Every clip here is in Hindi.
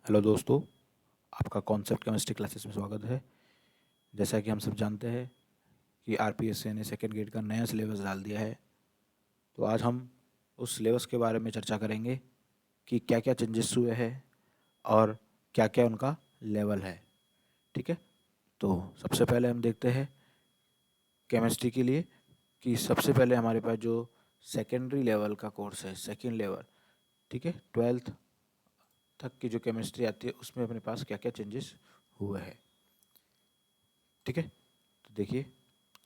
हेलो दोस्तों, आपका कॉन्सेप्ट केमिस्ट्री क्लासेस में स्वागत है। जैसा कि हम सब जानते हैं कि आरपीएससी ने सेकेंड ग्रेड का नया सिलेबस डाल दिया है, तो आज हम उस सिलेबस के बारे में चर्चा करेंगे कि क्या क्या चेंजेस हुए हैं और क्या क्या उनका लेवल है। ठीक है, तो सबसे पहले हम देखते हैं केमिस्ट्री के लिए कि सबसे पहले हमारे पास जो सेकेंडरी लेवल का कोर्स है, सेकेंड लेवल, ठीक है, 12th तक की जो केमिस्ट्री आती है उसमें अपने पास क्या क्या चेंजेस हुए हैं। ठीक है, तो देखिए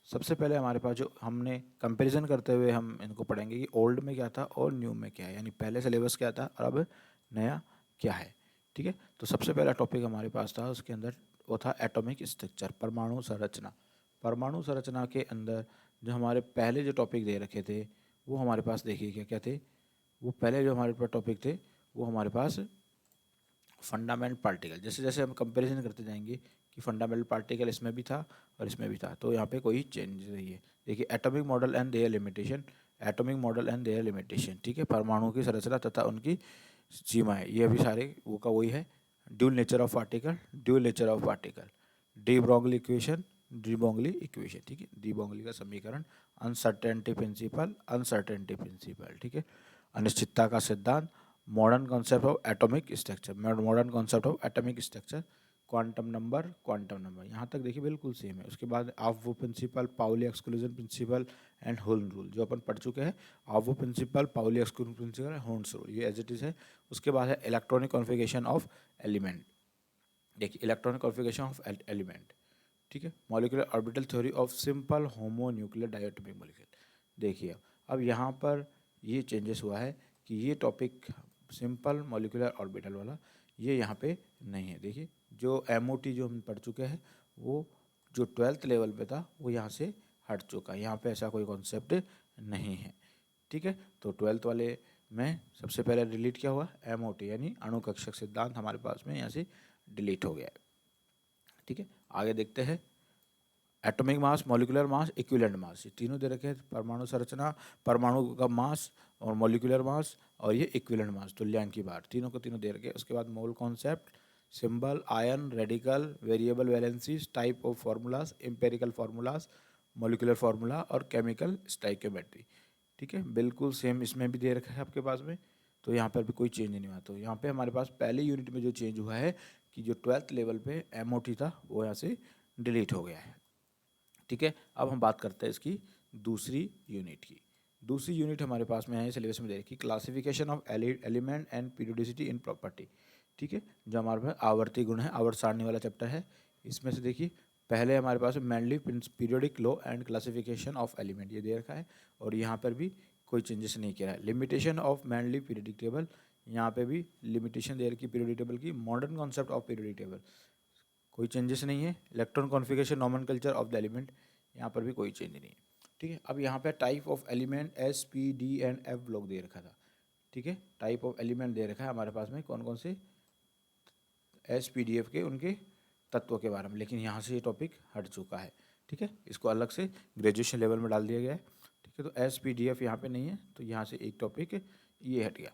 सबसे पहले हमारे पास जो हमने कंपैरिजन करते हुए हम इनको पढ़ेंगे कि ओल्ड में क्या था और न्यू में क्या है, यानी पहले सिलेबस क्या था और अब नया क्या है। ठीक है, तो सबसे पहला टॉपिक हमारे पास था, उसके अंदर वो था एटॉमिक स्ट्रक्चर, परमाणु संरचना। परमाणु संरचना के अंदर जो हमारे पहले जो टॉपिक दे रखे थे वो हमारे पास देखिए क्या क्या थे। वो पहले जो हमारे पास टॉपिक थे वो हमारे पास फंडामेंटल पार्टिकल, जैसे जैसे हम कंपैरिजन करते जाएंगे कि फंडामेंटल पार्टिकल इसमें भी था और इसमें भी था, तो यहाँ पे कोई चेंज नहीं है। देखिए atomic model and their limitation, atomic model and their limitation, ठीक है, परमाणु की संरचना तथा उनकी सीमाएं, ये अभी सारे वो का वही है। Dual nature of particle, dual nature of particle, de Broglie equation, de Broglie equation, ठीक है, डी ब्रोगली का समीकरण, अनसर्टेनिटी प्रिंसिपल, अनसर्टेनिटी प्रिंसिपल, ठीक है, अनिश्चितता का सिद्धांत, modern concept of atomic structure, modern concept of atomic structure, quantum number, quantum number, यहाँ तक देखिए बिल्कुल सेम है। उसके बाद Aufbau principle, Pauli exclusion principle and होल्न रूल जो अपन पढ़ चुके हैं। Aufbau principle, Pauli exclusion principle, होल्स रूल, ये एज इट इज है। उसके बाद है इलेक्ट्रॉनिक कॉन्फ़िगरेशन ऑफ एलिमेंट। देखिए इलेक्ट्रॉनिक कॉन्फ़िगरेशन ऑफ एलिमेंट, ठीक है, molecular orbital theory of simple homonuclear diatomic molecule. देखिए अब यहाँ पर ये चेंजेस हुआ है कि ये टॉपिक सिंपल मॉलिक्यूलर ऑर्बिटल वाला ये यहाँ पे नहीं है। देखिए जो एमओटी जो हम पढ़ चुके हैं वो जो 12th लेवल पे था वो यहाँ से हट चुका है, यहाँ पे ऐसा कोई कॉन्सेप्ट नहीं है। ठीक है, तो 12th वाले में सबसे पहले डिलीट क्या हुआ, एमओटी यानी अणुकक्षक सिद्धांत हमारे पास में यहाँ से डिलीट हो गया है। ठीक है, आगे देखते हैं atomic mass, molecular mass, equivalent mass, ये तीनों दे रखे हैं। परमाणु संरचना, परमाणु का मास और मॉलिक्यूलर मास और ये इक्विवेलेंट मास, तुल्यांक की बात, तीनों को तीनों दे रखे हैं। उसके बाद mole concept, symbol, ion, radical, variable valencies, type of formulas, empirical formulas, molecular formula और केमिकल स्टाइकियोमेट्री। ठीक है, बिल्कुल सेम इसमें भी दे रखा है आपके पास में, तो यहाँ पर भी कोई चेंज नहीं हुआ। तो यहाँ पे हमारे पास पहले यूनिट में जो चेंज हुआ है कि जो 12th लेवल पे एमओटी था वो यहाँ से डिलीट हो गया है। ठीक है, अब हम बात करते हैं इसकी दूसरी यूनिट की। दूसरी यूनिट हमारे पास में है सिलेबस में दे रखी, classification of element and periodicity in property. ठीक है, जो हमारे पास आवर्ती गुण है, आवर्त सारणी वाला चैप्टर है। इसमें से देखिए पहले हमारे पास mainly periodic law and classification of element ये दे रखा है और यहाँ पर भी कोई चेंजेस नहीं किया है। Limitation of mainly periodic table, यहाँ पे भी लिमिटेशन दे रखी पीरियोडिक टेबल की। Modern concept of periodic table कोई चेंजेस नहीं है। Electron configuration, nomenclature of the element, यहाँ पर भी कोई चेंज नहीं है। ठीक है, अब यहाँ पे type of element S P D and F block दे रखा था। ठीक है, टाइप ऑफ एलिमेंट दे रखा है हमारे पास में कौन कौन से एस पी डी एफ के उनके तत्वों के बारे में, लेकिन यहाँ से ये टॉपिक हट चुका है। ठीक है, इसको अलग से ग्रेजुएशन लेवल में डाल दिया गया है। ठीक है, तो एस पी डी एफ यहाँ पे नहीं है, तो यहाँ से एक टॉपिक ये हट गया।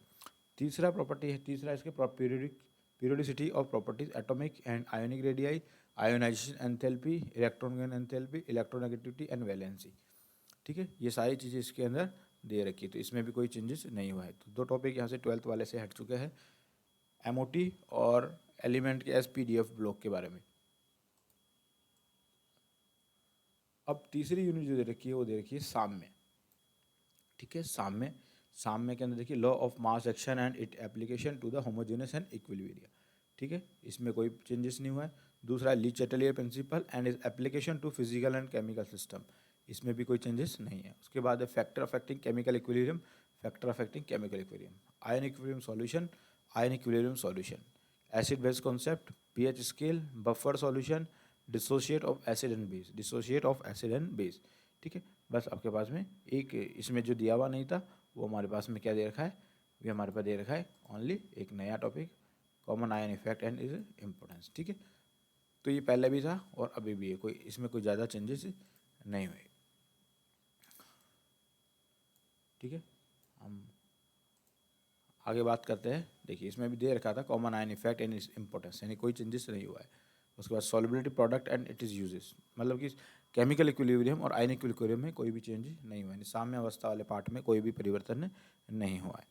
तीसरा प्रॉपर्टी है, तीसरा इसके periodicity of properties, atomic and ionic radii, ionisation enthalpy, electron gun enthalpy, electronegativity and valency. ठीक है, ये सारी चीज़ें इसके अंदर दे रखी है, तो इसमें भी कोई चेंजेस नहीं हुआ है। तो दो टॉपिक यहाँ से 12th वाले से हट चुके हैं, एमओटी और एलिमेंट के एसपीडीएफ ब्लॉक के बारे में। अब तीसरी यूनिट जो दे रखी है वो दे रखी है साम्य। ठीक है, साम्य, साम्य के अंदर देखिए law of mass action and it application to the homogeneous and equilibrium. ठीक है, इसमें कोई चेंजेस नहीं हुआ है। दूसरा Le Chatelier principle and is application to physical and chemical system, इसमें भी कोई चेंजेस नहीं है। उसके बाद है factor affecting chemical equilibrium, factor affecting chemical equilibrium, ion equilibrium solution, ion equilibrium solution, acid base concept, pH scale, buffer solution, dissociate of acid and base, dissociate of acid and base. ठीक है, बस आपके पास में एक इसमें जो दिया हुआ नहीं था वो हमारे पास में क्या दे रखा है, ये हमारे पास दे रखा है ओनली एक नया topic, common ion effect and is importance. ठीक है, तो ये पहले भी था और अभी भी है, कोई इसमें कोई ज़्यादा चेंजेस नहीं हुए। ठीक है, हम आगे बात करते हैं। देखिए इसमें भी दे रखा था common ion effect and importance, यानी कोई चेंजेस नहीं हुआ है। उसके बाद solubility product and it is uses, मतलब कि केमिकल इक्विलिब्रियम और आयनिक इक्विलिब्रियम में कोई भी चेंज नहीं हुआ है, साम्य अवस्था वाले पार्ट में कोई भी परिवर्तन नहीं हुआ है।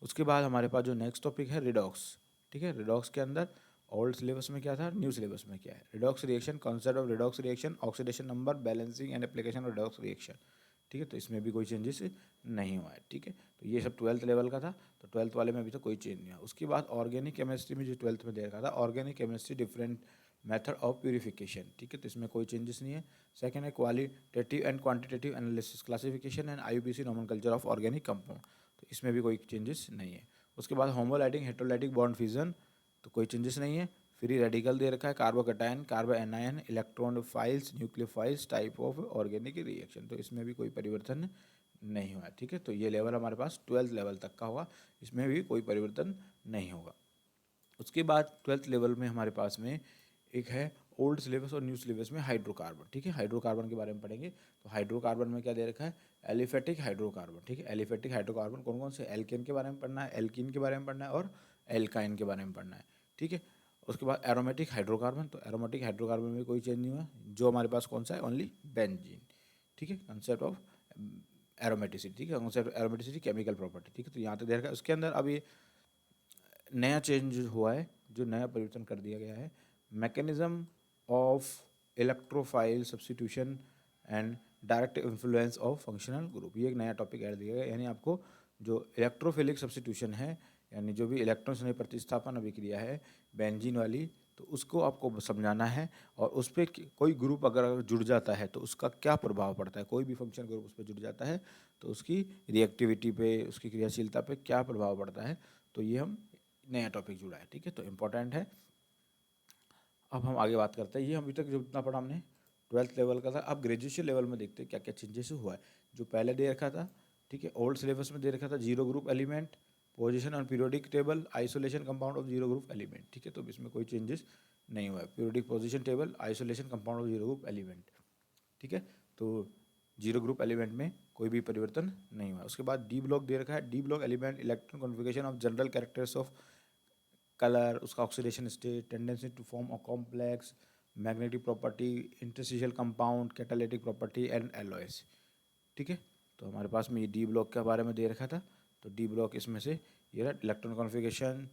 उसके बाद हमारे पास जो नेक्स्ट टॉपिक है रिडॉक्स। ठीक है, रिडॉक्स के अंदर ओल्ड सिलेबस में क्या था, न्यू सिलेबस में क्या है। Redox reaction, concept of redox reaction, oxidation number, balancing and application of redox reaction. ठीक है, तो इसमें भी कोई चेंजेस नहीं हुआ है। ठीक है, तो ये सब 12th लेवल का था, तो 12th वाले में अभी तो कोई चेंज नहीं हुआ। उसके बाद ऑर्गेनिक केमिस्ट्री में जो 12th में दे रखा था, organic chemistry different method of purification. ठीक है, तो इसमें कोई चेंजेस नहीं है। सेकंड है qualitative and quantitative analysis, classification and IUPAC nomenclature of organic compound, तो इसमें भी कोई चेंजेस नहीं है। उसके बाद होमोलाइटिक हेटेरोलाइटिक बॉन्ड फिजन, तो कोई चेंजेस नहीं है। फ्री रेडिकल दे रखा है, carbocation, carbo anion, electrophiles, nucleophiles, type of organic reaction, तो इसमें भी कोई परिवर्तन नहीं हुआ। ठीक है, तो ये लेवल हमारे पास 12th लेवल तक का होगा, इसमें भी कोई परिवर्तन नहीं होगा। उसके बाद 12th लेवल में हमारे पास में एक है ओल्ड सिलेबस और न्यू सिलेबस में हाइड्रोकार्बन। ठीक है, हाइड्रोकार्बन के बारे में पढ़ेंगे। तो हाइड्रोकार्बन में क्या दे रखा है, एलिफेटिक हाइड्रोकार्बन। ठीक है, एलिफेटिक हाइड्रोकार्बन कौन कौन से, एल्केन के बारे में पढ़ना है, एल्कीन के बारे में पढ़ना है और एल्काइन के बारे में पढ़ना है। ठीक है, उसके बाद एरोमेटिक हाइड्रोकार्बन, तो एरोमेटिक हाइड्रोकार्बन में कोई चेंज नहीं हुआ, जो हमारे पास कौन सा है, ओनली बेंजीन। ठीक है, कंसेप्ट ऑफ एरोमेटिसिटी। ठीक है, कंसेप्ट एरोमेटिसिटी केमिकल प्रॉपर्टी। ठीक है, तो यहाँ तक दे रखा है। उसके अंदर अब ये नया चेंज हुआ है, जो नया परिवर्तन कर दिया गया है, mechanism of electrophile substitution and direct influence of functional group, ये एक नया टॉपिक ऐड दिया गया है। यानी आपको जो इलेक्ट्रोफिलिक सब्स्टिट्यूशन है, यानी जो भी इलेक्ट्रॉन से प्रतिस्थापन अभिक्रिया है बेंजीन वाली, तो उसको आपको समझाना है। और उस पर कोई ग्रुप अगर जुड़ जाता है तो उसका क्या प्रभाव पड़ता है, कोई भी फंक्शन ग्रुप उस पर जुड़ जाता है तो उसकी रिएक्टिविटी पे, उसकी क्रियाशीलता पे क्या प्रभाव पड़ता है, तो ये हम नया टॉपिक जुड़ा है। ठीक है, तो इम्पोर्टेंट है। अब हम आगे बात करते हैं, ये अभी तक जो इतना पढ़ा हमने 12th लेवल का था। अब ग्रेजुएशन लेवल में देखते हैं क्या क्या चेंजेस हुआ है। जो पहले दे रखा था, ठीक है, ओल्ड सिलेबस में दे रखा था zero group element, position on periodic table, isolation compound of zero group element. ठीक है, तो इसमें कोई चेंजेस नहीं हुआ है, periodic position table, isolation compound of zero group element. ठीक है, तो जीरो ग्रुप एलिमेंट में कोई भी परिवर्तन नहीं हुआ। उसके बाद डी ब्लॉक दे रखा है, D block element electron configuration of general characters of colour, उसका oxidation state, tendency to form a complex, magnetic property, interstitial compound, catalytic property and alloys. ठीक है, तो हमारे पास में ये डी ब्लॉक के बारे में दे रखा था। तो डी ब्लॉक इसमें से ये रहा, electron configuration,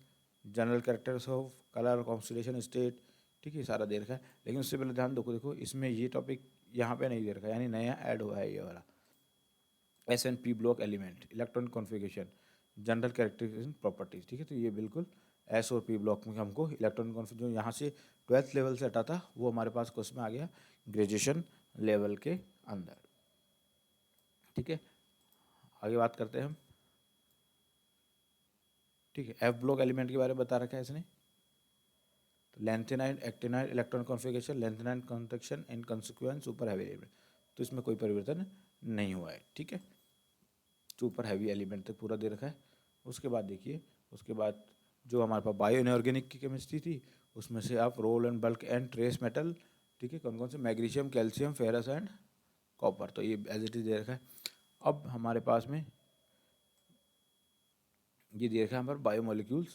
general characters of colour, oxidation state. ठीक है, सारा दे रखा है। लेकिन उससे पहले ध्यान देखो, देखो इसमें ये टॉपिक यहाँ पे नहीं दे रखा है, यानी नया ऐड हुआ है ये वाला SNP block element, electron configuration, general characteristic properties. ठीक है, तो ये बिल्कुल S और P ब्लॉक में हमको इलेक्ट्रॉन कॉन्फ़िगरेशन, जो यहाँ से 12th लेवल से हटा था, वो हमारे पास क्वेश्चन में आ गया ग्रेजुएशन लेवल के अंदर। ठीक है, आगे बात करते हैं हम। ठीक है, F ब्लॉक एलिमेंट के बारे में बता रखा है इसने। तो lanthanide actinide electron configuration, lanthanide contraction इन कंसिक्वेंस सुपर हैवी एलिमेंट, तो इसमें कोई परिवर्तन नहीं हुआ है। ठीक है, सुपर हैवी एलिमेंट तक पूरा दे रखा है। उसके बाद देखिए, उसके बाद जो हमारे पास बायो इनऑर्गेनिक की केमिस्ट्री थी, उसमें से आप role and bulk and trace metal, ठीक है, कौन कौन से, magnesium, calcium, ferrous and copper, तो ये एज इट इज दे रखा है। अब हमारे पास में ये दे रखा है हमारे biomolecules,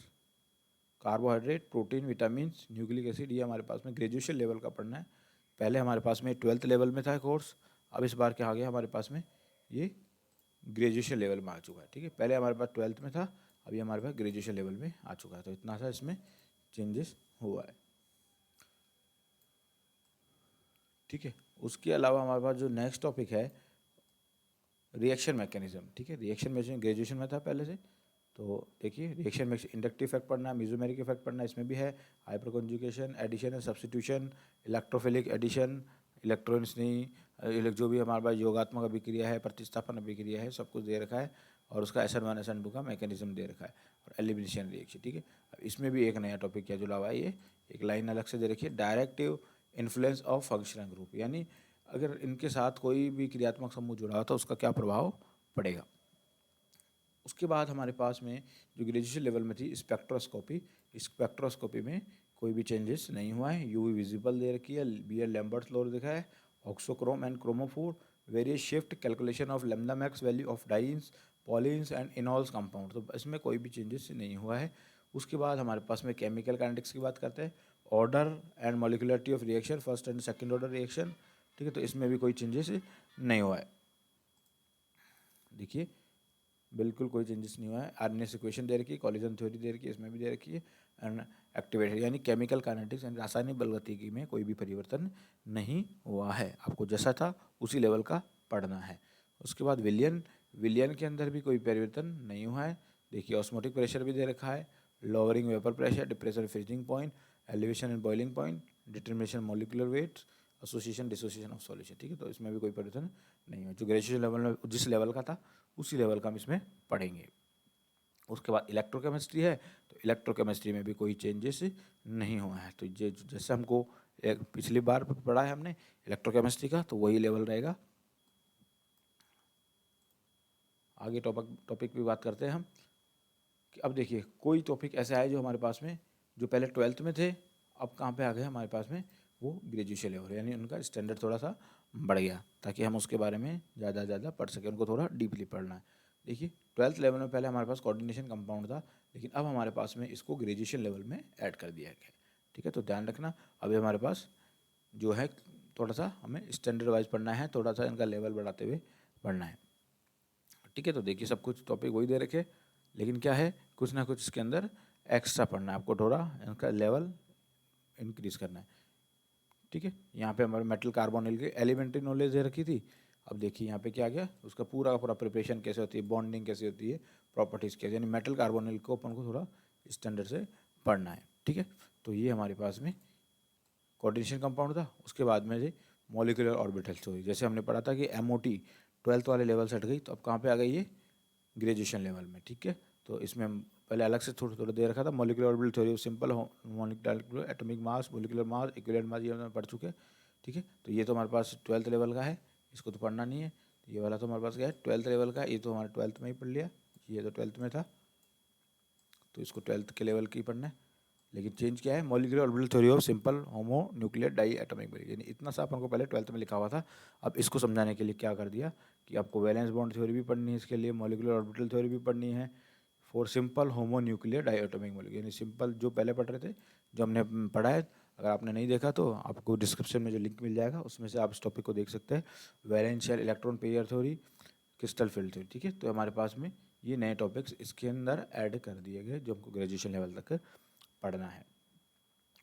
carbohydrate, protein, vitamin, nucleic acid, ये हमारे पास में ग्रेजुएशन लेवल का पढ़ना है। पहले हमारे पास में 12th लेवल में था कोर्स, अब इस बार क्या आ गया हमारे पास में, ये ग्रेजुएशन लेवल में आ चुका है। ठीक है, पहले हमारे पास 12th में था, अभी हमारे पास ग्रेजुएशन लेवल में आ चुका है, तो इतना सा इसमें चेंजेस हुआ है। ठीक है, उसके अलावा हमारे पास जो नेक्स्ट टॉपिक है रिएक्शन मैकेनिज्म। ठीक है, रिएक्शन मैकेनिज्म ग्रेजुएशन में था पहले से, तो देखिए रिएक्शन में इंडक्टिव इफेक्ट पढ़ना है, मेसोमेरिक इफेक्ट पढ़ना है, इसमें भी है hyper conjugation, addition and substitution, electrophilic addition, electrons नहीं, जो भी हमारे पास योगात्मक अभिक्रिया है, प्रतिस्थापन अभिक्रिया है, सब कुछ दे रखा है। और उसका SN1 SN2 का मैकेनिज्म दे रखा है, और एलिमिनेशन रिएक्शन। ठीक है, अब इसमें भी एक नया टॉपिक क्या जुड़ा हुआ है, ये एक लाइन अलग से दे रखी है, directive influence of functional group, यानी अगर इनके साथ कोई भी क्रियात्मक समूह जुड़ा हो तो उसका क्या प्रभाव पड़ेगा। उसके बाद हमारे पास में जो ग्रेजुएशन लेवल में थी स्पेक्ट्रोस्कोपी, स्पेक्ट्रोस्कोपी में कोई भी चेंजेस नहीं हुआ है। UV विजिबल दे रखी है, BL लैम्बर्ट्स लॉ दिखा है, auxochrome and chromophore, various shift, calculation of lambda max value of dienes, polyenes and enols compound, तो इसमें कोई भी चेंजेस नहीं हुआ है। उसके बाद हमारे पास में केमिकल काइनेटिक्स की बात करते हैं, order and molecularity of reaction, first and second order reaction. ठीक है, तो इसमें भी कोई चेंजेस नहीं हुआ है। देखिए बिल्कुल कोई चेंजेस नहीं हुआ है। आरएनएस इक्वेशन दे रखी है, कॉलिजन थ्योरी दे रखी है, इसमें भी दे रखी है, एंड एक्टिवेटर यानी केमिकल काइनेटिक्स यानी रासायनिक बलगतिकी में कोई भी परिवर्तन नहीं हुआ है। आपको जैसा था उसी लेवल का पढ़ना है। उसके बाद विलियन, विलियन के अंदर भी कोई परिवर्तन नहीं हुआ है। देखिए ऑस्मोटिक प्रेशर भी दे रखा है, lowering vapour pressure, depression freezing point, elevation and boiling point, determination molecular weight, association dissociation of solution. ठीक है, तो इसमें भी कोई परिवर्तन नहीं हुआ। जो ग्रेजुएशन लेवल में जिस लेवल का था उसी लेवल का हम इसमें पढ़ेंगे। उसके बाद इलेक्ट्रोकेमिस्ट्री है, तो इलेक्ट्रोकेमिस्ट्री में भी कोई चेंजेस नहीं हुआ है। तो ये जैसे हमको एक पिछली बार पढ़ा है हमने इलेक्ट्रोकेमिस्ट्री का, तो वही लेवल रहेगा। आगे टॉपिक भी बात करते हैं हम कि अब देखिए कोई टॉपिक ऐसे आए जो हमारे पास में जो पहले 12th में थे, अब कहाँ पे आ गए हमारे पास में, वो ग्रेजुएशन लेवल, यानी उनका स्टैंडर्ड थोड़ा सा बढ़ गया, ताकि हम उसके बारे में ज़्यादा पढ़ सकें, उनको थोड़ा डीपली पढ़ना है। देखिए 12th लेवल में पहले हमारे पास कोऑर्डिनेशन कंपाउंड था, लेकिन अब हमारे पास में इसको ग्रेजुएशन लेवल में ऐड कर दिया गया। ठीक है, तो ध्यान रखना अभी हमारे पास जो है थोड़ा सा हमें स्टैंडर्ड वाइज पढ़ना है, थोड़ा सा इनका लेवल बढ़ाते हुए पढ़ना है। ठीक है, तो देखिए सब कुछ टॉपिक वही दे रखे, लेकिन क्या है कुछ ना कुछ इसके अंदर एक्स्ट्रा पढ़ना है आपको, थोड़ा इनका लेवल इंक्रीज करना है। ठीक है, यहाँ पे हमारे मेटल कार्बोनिल की एलिमेंट्री नॉलेज दे रखी थी। अब देखिए यहाँ पे क्या आ गया, उसका पूरा का पूरा प्रिपरेशन कैसे होती है, बॉन्डिंग कैसे होती है, प्रॉपर्टीज़ कैसे, यानी मेटल कार्बोनिल को अपन को थोड़ा स्टैंडर्ड से पढ़ना है। ठीक है, तो ये हमारे पास में कोऑर्डिनेशन कंपाउंड था। उसके बाद में जी मॉलिक्यूलर ऑर्बिटल थ्योरी, जैसे हमने पढ़ा था कि MOT 12th वाले लेवल से हट गई, तो अब कहाँ पे आ गई ये ग्रेजुएशन लेवल में। ठीक है, तो इसमें हम पहले अलग से थोड़ा थोड़ा दे रखा था, molecular orbital theory of simple molecular atomic mass, molecular mass, equivalent mass, ये हम पढ़ चुके हैं। ठीक है, तो ये तो हमारे पास 12th लेवल का है, इसको तो पढ़ना नहीं है। ये वाला तो हमारे पास क्या है 12th लेवल का, ये तो हमारे 12th में ही पढ़ लिया, ये तो 12th में था, तो इसको 12th के लेवल की ही पढ़ना है। लेकिन चेंज क्या है, molecular orbital theory of simple homo nuclear die atomic molecule, यानी इतना सा अपन को पहले 12th में लिखा हुआ था। अब इसको समझाने के लिए क्या कर दिया कि आपको वैलेंस बॉन्ड थ्योरी भी पढ़नी है, इसके लिए मॉलिक्यूलर ऑर्बिटल थ्योरी भी पढ़नी है for simple homo nuclear die atomic molecule, यानी सिंपल जो पहले पढ़ रहे थे, जो हमने पढ़ा है। अगर आपने नहीं देखा तो आपको डिस्क्रिप्शन में जो लिंक मिल जाएगा उसमें से आप इस टॉपिक को देख सकते हैं, valence electron pair theory, crystal field theory. ठीक है, तो हमारे पास में ये नए टॉपिक्स इसके अंदर ऐड कर दिए गए जो हमको ग्रेजुएशन लेवल तक पढ़ना है।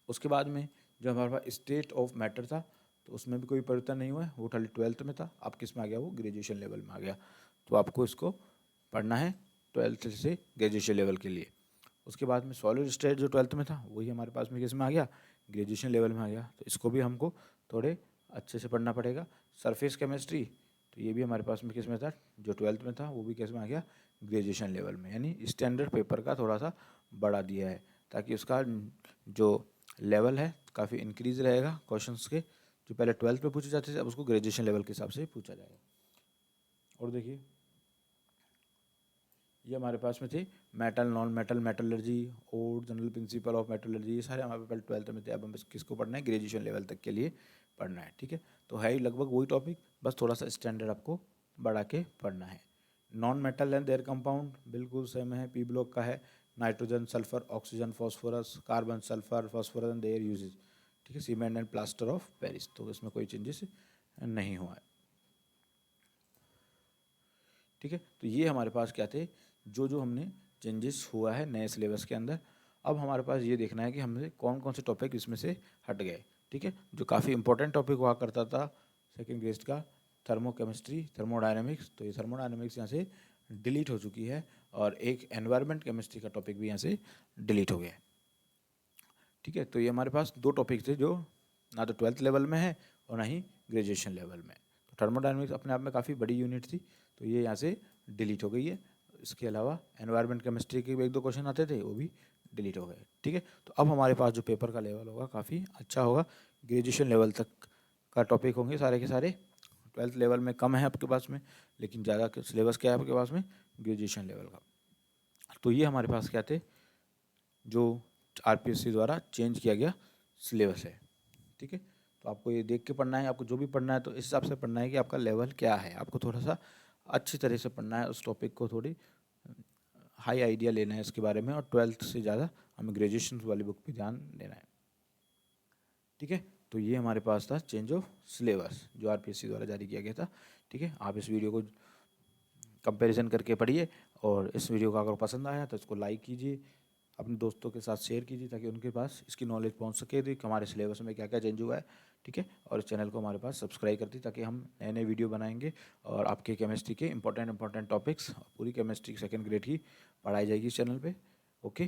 उसके बाद में जो हमारे पास स्टेट ऑफ मैटर था, तो उसमें भी कोई परिवर्तन नहीं हुआ है, वो खाली 12th में था, अब किस में आ गया, वो ग्रेजुएशन लेवल में आ गया। तो आपको इसको पढ़ना है 12th से ग्रेजुएशन लेवल के लिए। उसके बाद में सॉलिड स्टेट जो 12th में था वही हमारे पास में किस में आ गया, ग्रेजुएशन लेवल में आ गया, तो इसको भी हमको थोड़े अच्छे से पढ़ना पड़ेगा। सरफेस केमिस्ट्री, तो ये भी हमारे पास में किस में था, जो 12th में था वो भी किस में आ गया, ग्रेजुएशन लेवल में, यानी स्टैंडर्ड पेपर का थोड़ा सा बढ़ा दिया है, ताकि उसका जो लेवल है काफ़ी इंक्रीज रहेगा। क्वेश्चंस के जो पहले 12th में पूछे जाते थे, अब उसको ग्रेजुएशन लेवल के हिसाब से पूछा जाएगा। और देखिए ये हमारे पास में थे मेटल, नॉन मेटल, मेटलर्जी और जनरल प्रिंसिपल ऑफ मेटलर्जी, ये सारे हमारे पहले 12th में थे। अब हम किसको पढ़ना है, ग्रेजुएशन लेवल तक के लिए पढ़ना है। ठीक है, तो है ही लगभग वही टॉपिक, बस थोड़ा सा स्टैंडर्ड आपको बढ़ा के पढ़ना है। Non metal and their compound बिल्कुल सेम है, P ब्लॉक का है, nitrogen, sulphur, oxygen, phosphorus, carbon, sulphur, phosphorus and their uses. ठीक है, cement and plaster of Paris, तो इसमें कोई चेंजेस नहीं हुआ है। ठीक है, तो ये हमारे पास क्या थे, जो जो हमने चेंजेस हुआ है नए सिलेबस के अंदर। अब हमारे पास ये देखना है कि हमसे कौन कौन से टॉपिक इसमें से हट गए। ठीक है, जो काफ़ी इंपॉर्टेंट टॉपिक हुआ करता था सेकेंड ग्रेड का, थर्मोकेमिस्ट्री, थर्मोडायनेमिक्स, तो ये थर्मोडायनेमिक्स यहाँ से डिलीट हो चुकी है, और एक एनवायरनमेंट केमिस्ट्री का टॉपिक भी यहाँ से डिलीट हो गया है। ठीक है, तो ये हमारे पास दो टॉपिक थे जो ना तो 12th लेवल में है और ना ही ग्रेजुएशन लेवल में। तो थर्मोडायनेमिक्स अपने आप में काफ़ी बड़ी यूनिट थी, तो ये यहाँ से डिलीट हो गई है। इसके अलावा एनवायरनमेंट केमिस्ट्री के भी एक दो क्वेश्चन आते थे, वो भी डिलीट हो गए। ठीक है, तो अब हमारे पास जो पेपर का लेवल होगा काफ़ी अच्छा होगा, ग्रेजुएशन लेवल तक का टॉपिक होंगे सारे के सारे। 12th लेवल में कम है आपके पास में, लेकिन ज़्यादा सिलेबस क्या है आपके पास में, ग्रेजुएशन लेवल का। तो ये हमारे पास क्या थे, जो RPSC द्वारा चेंज किया गया सिलेबस है। ठीक है, तो आपको ये देख के पढ़ना है, आपको जो भी पढ़ना है तो इस हिसाब से पढ़ना है कि आपका लेवल क्या है, आपको थोड़ा सा अच्छी तरह से पढ़ना है, उस टॉपिक को थोड़ी हाई आइडिया लेना है इसके बारे में, और 12th से ज़्यादा हमें ग्रेजुएशन वाली बुक पे ध्यान देना है। ठीक है, तो ये हमारे पास था चेंज ऑफ सिलेबस जो आरपीएससी द्वारा जारी किया गया था। ठीक है, आप इस वीडियो को कंपैरिजन करके पढ़िए, और इस वीडियो का अगर पसंद आया तो इसको लाइक कीजिए, अपने दोस्तों के साथ शेयर कीजिए, ताकि उनके पास इसकी नॉलेज पहुंच सके कि हमारे सिलेबस में क्या क्या चेंज हुआ है। ठीक है, और इस चैनल को हमारे पास सब्सक्राइब कर दी, ताकि हम नए नए वीडियो बनाएंगे और आपके केमिस्ट्री के इंपॉर्टेंट टॉपिक्स, पूरी केमिस्ट्री सेकंड ग्रेड की पढ़ाई जाएगी इस चैनल पे। ओके।